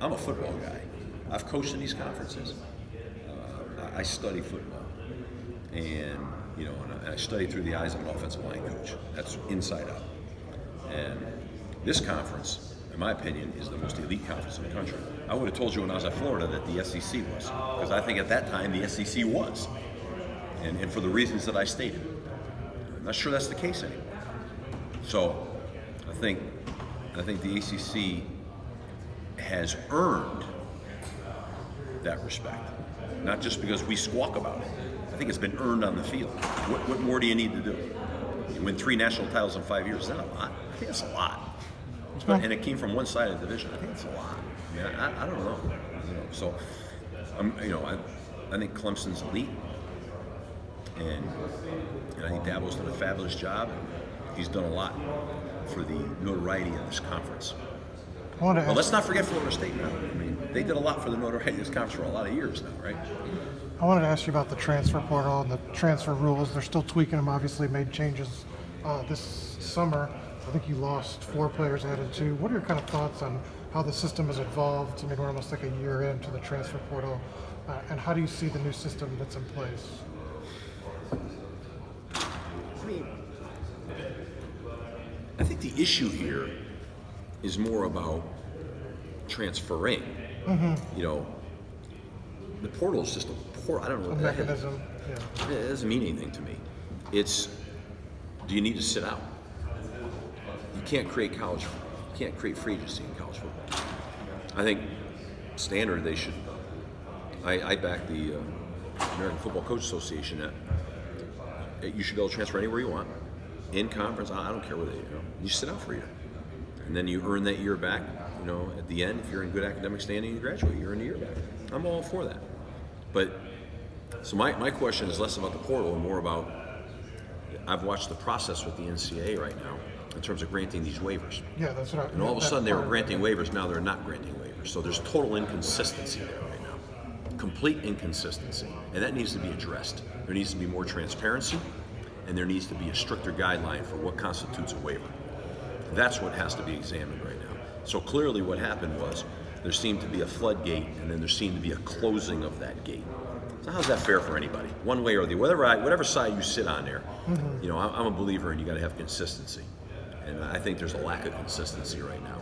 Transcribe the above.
I'm a football guy. I've coached in these conferences. I study football, and and I study through the eyes of an offensive line coach. That's inside out. And this conference, in my opinion, is the most elite conference in the country. I would have told you when I was at Florida that the SEC was, because I think at that time the SEC was, and for the reasons that I stated. I'm not sure that's the case anymore. So I think the ACC has earned that respect, not just because we squawk about it. I think it's been earned on the field. What more do you need to do? You win 3 national titles in 5 years. Is that a lot? I think it's a lot. And it came from one side of the division. I think it's a lot. I mean, I don't know. So, I think Clemson's elite, and I think Dabo's done a fabulous job. He's done a lot for the notoriety of this conference. But let's not forget Florida State now. I mean, they did a lot for the notoriety of this conference for a lot of years now, right? I wanted to ask you about the transfer portal and the transfer rules. They're still tweaking them, obviously made changes this summer. I think you lost 4 players, added 2. What are your kind of thoughts on how the system has evolved? I mean, we're almost like a year into the transfer portal. And how do you see the new system that's in place? I think the issue here is more about transferring. The portal is just I don't know what A mechanism. Yeah. It doesn't mean anything to me. It's, do you need to sit out? You can't create free agency in college football. I think standard they should. I back the American Football Coach Association that you should be able to transfer anywhere you want, in conference. I don't care whether you sit out for a year, and then you earn that year back. At the end, if you're in good academic standing, you graduate. You earn the year back. I'm all for that. But so my question is less about the portal and more about, I've watched the process with the NCAA right now in terms of granting these waivers. Yeah, that's right. And all of a sudden they were granting waivers, now they're not granting waivers. So there's total inconsistency there right now. Complete inconsistency. And that needs to be addressed. There needs to be more transparency, and there needs to be a stricter guideline for what constitutes a waiver. That's what has to be examined right now. So clearly what happened was there seemed to be a floodgate, and then there seemed to be a closing of that gate. So how's that fair for anybody? One way or the other, whatever side you sit on there, I'm a believer in you got to have consistency. And I think there's a lack of consistency right now.